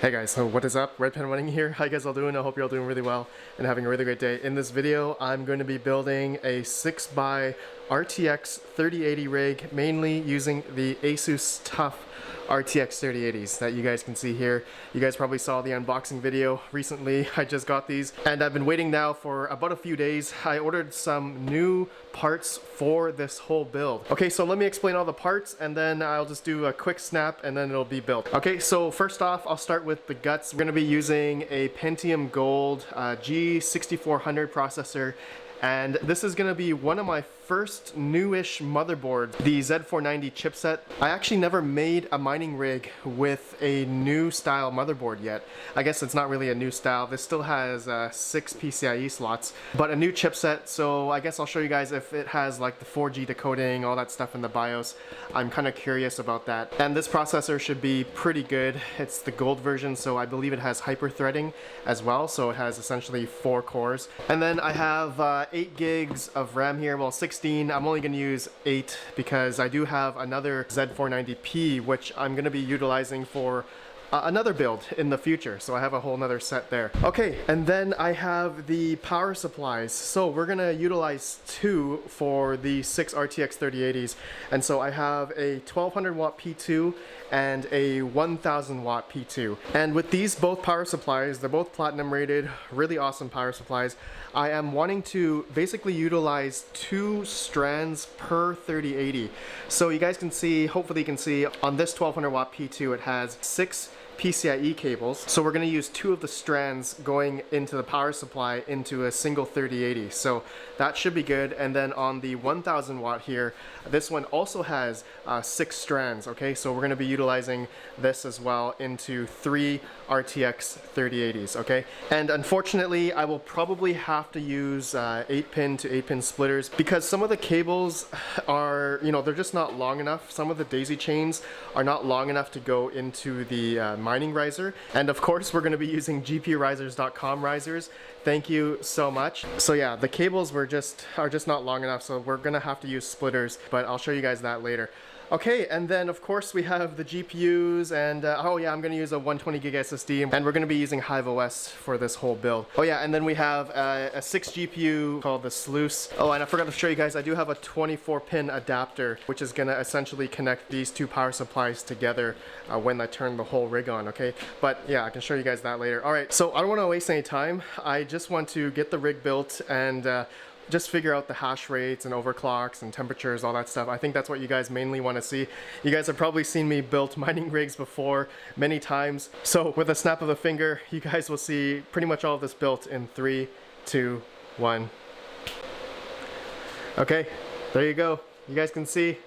Hey guys, so what is up? RedPandaMining here. How you guys all doing? I hope you're all doing really well and having a really great day. In this video, I'm going to be building a 6x RTX 3080 rig, mainly using the Asus TUF RTX 3080s that you guys can see here. You guys probably saw the unboxing video recently. I just got these and I've been waiting now for about a few days. I ordered some new parts for this whole build. Okay, so let me explain all the parts and then I'll just do a quick snap and then it'll be built. Okay, so first off, I'll start with the guts. We're going to be using a Pentium Gold G6400 processor, and this is going to be one of my first newish motherboards, the Z490 chipset. I actually never made a mining rig with a new style motherboard yet. I guess it's not really a new style. This still has 6 PCIe slots, but a new chipset, so I guess I'll show you guys if it has like the 4G decoding, all that stuff in the BIOS. I'm kind of curious about that. And this processor should be pretty good. It's the gold version, so I believe it has hyper-threading as well, so it has essentially 4 cores. And then I have 8 gigs of RAM here, well 16. I'm only going to use 8 because I do have another Z490P which I'm going to be utilizing for another build in the future, so I have a whole nother set there. Okay, and then I have the power supplies. So we're gonna utilize 2 for the 6 RTX 3080s, and so I have a 1200 watt P2 and a 1000 watt P2. And with these both power supplies, they're both platinum rated, really awesome power supplies. I am wanting to basically utilize 2 strands per 3080. So you guys can see, hopefully you can see, on this 1200 watt P2 it has 6 PCIe cables, so we're going to use 2 of the strands going into the power supply into a single 3080, so that should be good. And then on the 1000 watt here, this one also has 6 strands. Okay, so we're going to be utilizing this as well into 3 RTX 3080s. Okay, and unfortunately I will probably have to use 8-pin to 8-pin splitters because some of the cables are, you know, they're just not long enough. Some of the daisy chains are not long enough to go into the mining riser, and of course we're going to be using gpurisers.com risers. Thank you so much. So yeah, the cables are just not long enough, so we're going to have to use splitters, but I'll show you guys that later. Okay, and then of course we have the GPUs, and oh yeah, I'm going to use a 120 gig SSD, and we're going to be using HiveOS for this whole build. Oh yeah, and then we have a 6 GPU called the Sluice. Oh, and I forgot to show you guys, I do have a 24-pin adapter, which is going to essentially connect these 2 power supplies together when I turn the whole rig on, okay? But yeah, I can show you guys that later. Alright, so I don't want to waste any time. I just want to get the rig built and just figure out the hash rates and overclocks and temperatures, all that stuff. I think that's what you guys mainly want to see. You guys have probably seen me build mining rigs before many times. So with a snap of a finger, you guys will see pretty much all of this built in 3, 2, 1. Okay, there you go. You guys can see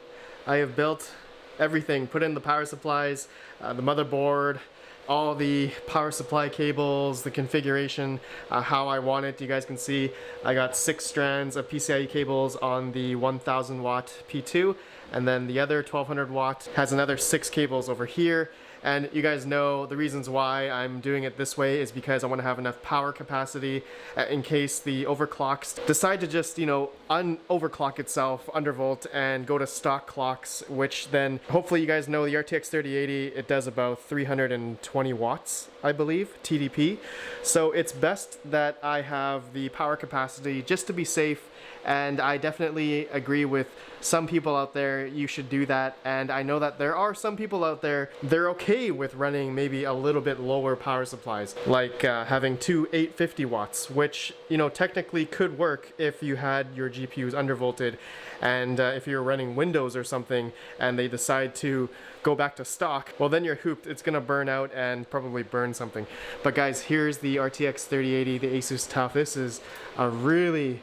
I have built everything, put in the power supplies, the motherboard, all the power supply cables, the configuration, how I want it. You guys can see I got 6 strands of PCIe cables on the 1000 watt P2, and then the other 1200 watt has another 6 cables over here. And you guys know the reasons why I'm doing it this way is because I want to have enough power capacity in case the overclocks decide to just, you know, overclock itself, undervolt, and go to stock clocks, which then hopefully you guys know the RTX 3080, it does about 320 watts, I believe, TDP. So it's best that I have the power capacity just to be safe. And I definitely agree with some people out there, you should do that. And I know that there are some people out there, they're okay with running maybe a little bit lower power supplies, like having 2 850 watts, which, you know, technically could work if you had your GPUs undervolted, and if you're running Windows or something and they decide to go back to stock, well then you're hooped. It's gonna burn out and probably burn something. But guys, here's the RTX 3080, the Asus TUF. This is a really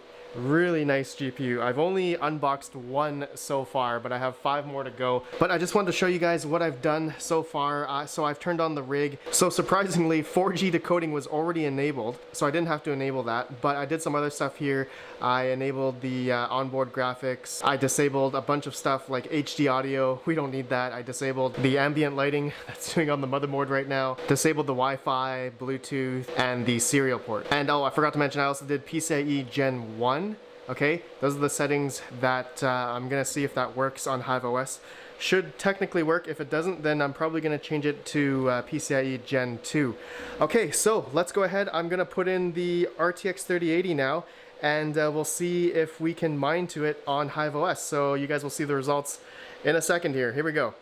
nice GPU. I've only unboxed 1 so far, but I have 5 more to go. But I just wanted to show you guys what I've done so far. So I've turned on the rig. So surprisingly, 4G decoding was already enabled, so I didn't have to enable that, but I did some other stuff here. I enabled the onboard graphics. I disabled a bunch of stuff like HD audio. We don't need that. I disabled the ambient lighting that's doing on the motherboard right now. Disabled the Wi-Fi, Bluetooth, and the serial port. And oh, I forgot to mention, I also did PCIe Gen 1. Okay, those are the settings that I'm gonna see if that works on HiveOS. should technically work. If it doesn't, then I'm probably going to change it to PCIe Gen 2. Okay, so let's go ahead. I'm going to put in the RTX 3080 now, and we'll see if we can mine to it on HiveOS. So you guys will see the results in a second here. Here we go.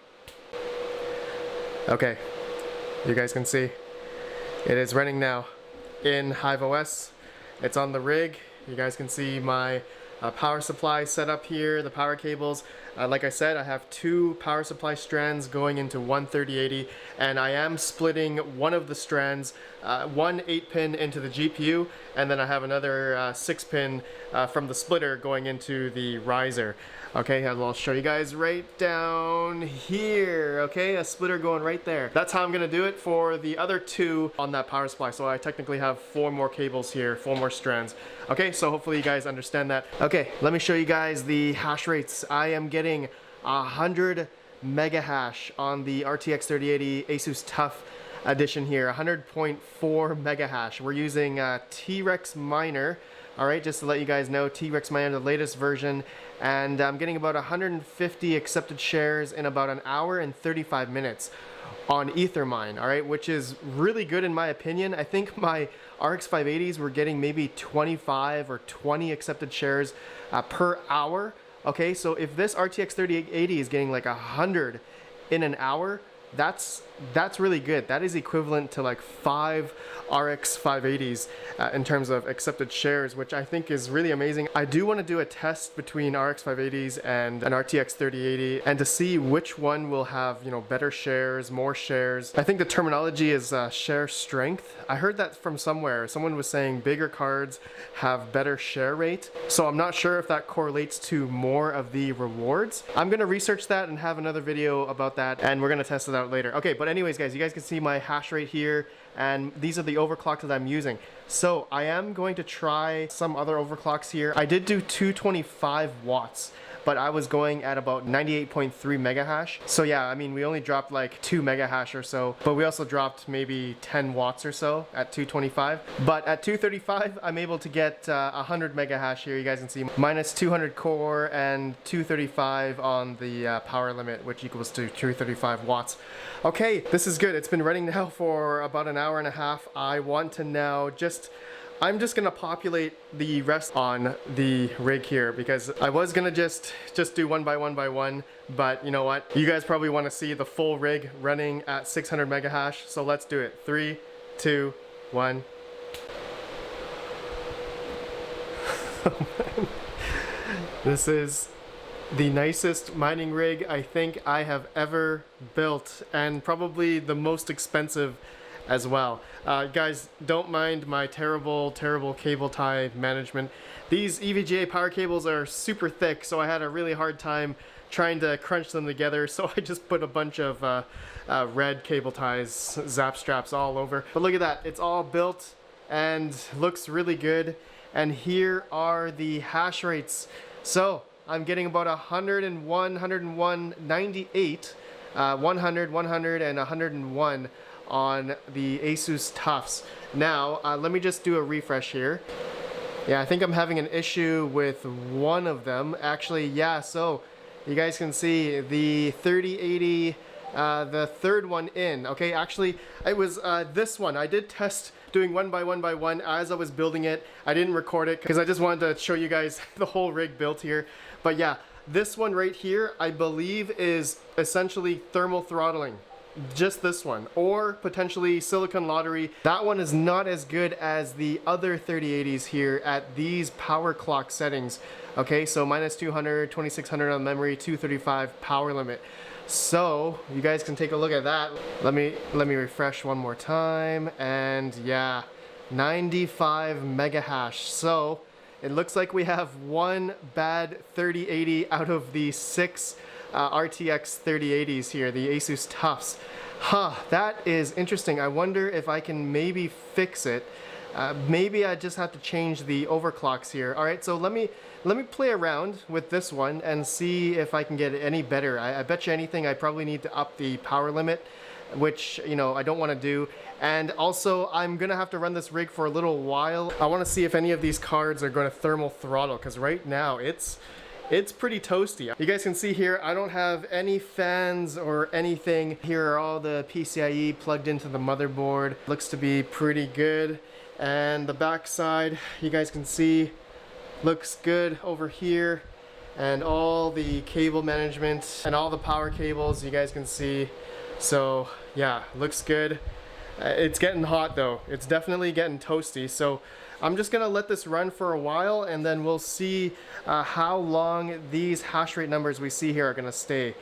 Okay, you guys can see it is running now in HiveOS. It's on the rig. You guys can see my power supply set up here, the power cables. Like I said, I have 2 power supply strands going into one 3080, and I am splitting one of the strands, one 8-pin into the GPU, and then I have another 6-pin from the splitter going into the riser. Okay, I'll show you guys right down here. Okay, a splitter going right there. That's how I'm gonna do it for the other 2 on that power supply. So I technically have 4 more cables here, 4 more strands. Okay, so hopefully you guys understand that. Okay, let me show you guys the hash rates. I am getting 100 mega hash on the RTX 3080 Asus TUF edition here, 100.4 mega hash. We're using T-Rex Miner. All right, just to let you guys know, T-Rex Miner, the latest version, and I'm getting about 150 accepted shares in about an hour and 35 minutes on Ethermine, all right, which is really good in my opinion. I think my RX 580s were getting maybe 25 or 20 accepted shares per hour. Okay, so if this RTX 3080 is getting like 100 in an hour, that's really good. That is equivalent to like 5 RX 580s in terms of accepted shares, which I think is really amazing. I do want to do a test between RX 580s and an RTX 3080 and to see which one will have, you know, better shares, more shares. I think the terminology is share strength. I heard that from somewhere. Someone was saying bigger cards have better share rate. So I'm not sure if that correlates to more of the rewards. I'm going to research that and have another video about that, and we're going to test it out later. Okay, but anyways guys, you guys can see my hash rate here, and these are the overclocks that I'm using. So I am going to try some other overclocks here. I did do 225 watts, but I was going at about 98.3 mega hash. So yeah, I mean, we only dropped like 2 mega hash or so, but we also dropped maybe 10 watts or so at 225. But at 235, I'm able to get 100 mega hash here. You guys can see minus 200 core and 235 on the power limit, which equals to 235 watts. Okay, this is good. It's been running now for about an hour and a half. I want to now I'm just gonna populate the rest on the rig here, because I was gonna just do one by one, but you know what? You guys probably want to see the full rig running at 600 mega hash, so let's do it. 3, 2, 1. Oh man. This is the nicest mining rig I think I have ever built, and probably the most expensive as well. Guys, don't mind my terrible cable tie management. These EVGA power cables are super thick, so I had a really hard time trying to crunch them together, so I just put a bunch of red cable ties, zap straps all over. But look at that, it's all built and looks really good. And here are the hash rates. So I'm getting about 101, 101, 98, 100, 100, and 101 on the Asus TUFs. Now, let me just do a refresh here. Yeah, I think I'm having an issue with one of them. Actually, yeah, so you guys can see the 3080, the third one in. Okay, actually, it was this one. I did test doing one by one as I was building it. I didn't record it because I just wanted to show you guys the whole rig built here. But yeah, this one right here, I believe is essentially thermal throttling. Just this one, or potentially silicon lottery. That one is not as good as the other 3080s here at these power clock settings. Okay, so minus 200, 2600 on memory, 235 power limit. So you guys can take a look at that. Let me refresh one more time, and yeah, 95 mega hash. So it looks like we have one bad 3080 out of the 6 RTX 3080s here, the Asus TUFs. Huh, that is interesting. I wonder if I can maybe fix it. Maybe I just have to change the overclocks here. All right, so let me play around with this one and see if I can get it any better. I bet you anything I probably need to up the power limit, which, you know, I don't want to do. And also, I'm gonna have to run this rig for a little while. I want to see if any of these cards are going to thermal throttle, because right now it's it's pretty toasty. You guys can see here, I don't have any fans or anything. Here are all the PCIe plugged into the motherboard. Looks to be pretty good. And the back side, you guys can see, looks good over here. And all the cable management and all the power cables, you guys can see. So yeah, looks good. It's getting hot though. It's definitely getting toasty. So I'm just gonna let this run for a while, and then we'll see how long these hash rate numbers we see here are gonna stay.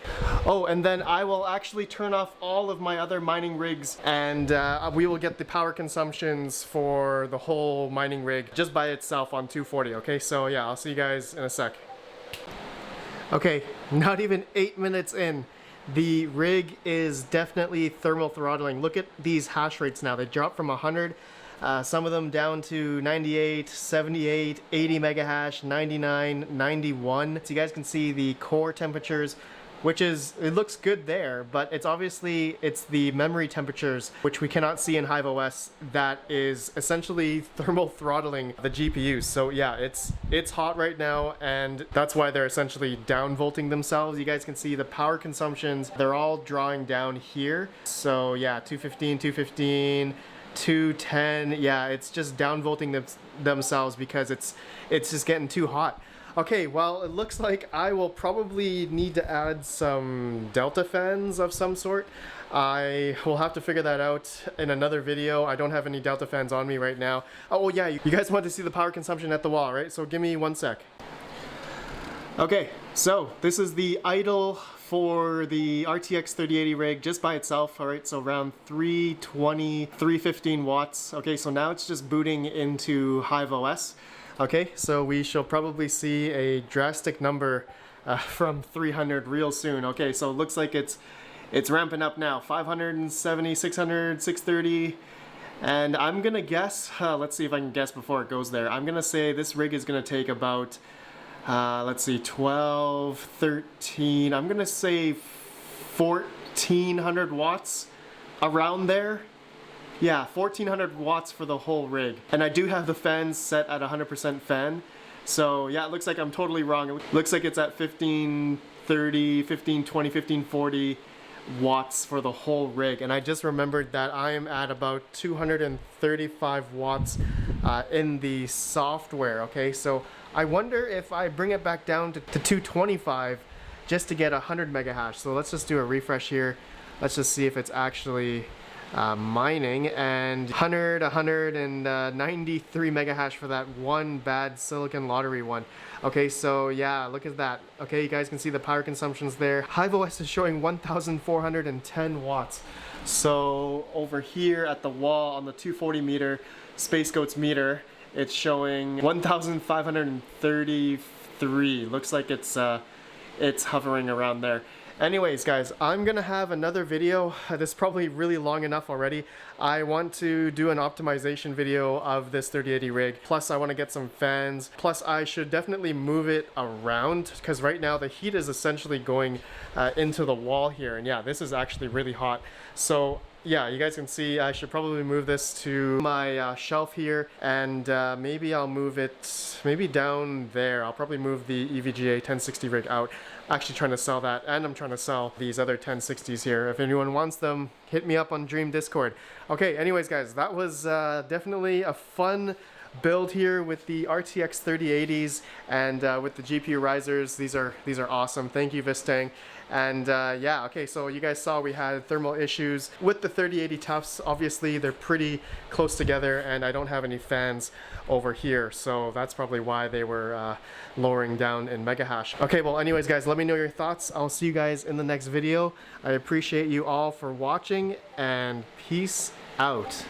Oh, and then I will actually turn off all of my other mining rigs, and we will get the power consumptions for the whole mining rig just by itself on 240, okay? So yeah, I'll see you guys in a sec. Okay, not even 8 minutes in. The rig is definitely thermal throttling. Look at these hash rates now. They dropped from 100, some of them down to 98, 78, 80 mega hash, 99, 91. So you guys can see the core temperatures, which is, it looks good there, but it's obviously, it's the memory temperatures, which we cannot see in HiveOS, that is essentially thermal throttling the GPUs. So yeah, it's hot right now, and that's why they're essentially downvolting themselves. You guys can see the power consumptions, they're all drawing down here. So yeah, 215, 215, 210, yeah, it's just downvolting themselves because it's just getting too hot. Okay, well, it looks like I will probably need to add some delta fans of some sort. I will have to figure that out in another video. I don't have any delta fans on me right now. Oh yeah, you guys want to see the power consumption at the wall, right? So give me 1 sec. Okay, so this is the idle for the RTX 3080 rig just by itself. All right, so around 320, 315 watts. Okay, so now it's just booting into HiveOS. Okay, so we shall probably see a drastic number from 300 real soon. Okay, so it looks like it's ramping up now. 570, 600, 630, and I'm gonna guess, let's see if I can guess before it goes there. I'm gonna say this rig is gonna take about, let's see, 12, 13, I'm gonna say 1400 watts, around there. Yeah, 1400 watts for the whole rig. And I do have the fans set at 100% fan. So yeah, it looks like I'm totally wrong. It looks like it's at 1530, 1520, 1540 watts for the whole rig. And I just remembered that I am at about 235 watts in the software, okay? So I wonder if I bring it back down to 225 just to get 100 mega hash. So let's just do a refresh here. Let's just see if it's actually mining, and 193 mega hash for that one bad silicon lottery one. Okay, so yeah, look at that. Okay, you guys can see the power consumptions there. HiveOS is showing 1410 watts. So over here at the wall on the 240 meter Space Goats meter, it's showing 1533. Looks like it's hovering around there. Anyways, guys, I'm gonna have another video. This is probably really long enough already. I want to do an optimization video of this 3080 rig. Plus, I want to get some fans. Plus, I should definitely move it around because right now the heat is essentially going into the wall here. And yeah, this is actually really hot. So yeah, you guys can see I should probably move this to my shelf here, and maybe I'll move it maybe down there. I'll probably move the EVGA 1060 rig out. Actually trying to sell that, and I'm trying to sell these other 1060s here. If anyone wants them, hit me up on Dream Discord. Okay, anyways guys, that was definitely a fun build here with the RTX 3080s and with the GPU risers. These are awesome. Thank you, Vistang. And yeah, okay, so you guys saw we had thermal issues with the 3080 Tufts. Obviously they're pretty close together, and I don't have any fans over here, so that's probably why they were lowering down in mega hash. Okay, well anyways guys, let me know your thoughts. I'll see you guys in the next video. I appreciate you all for watching, and peace out.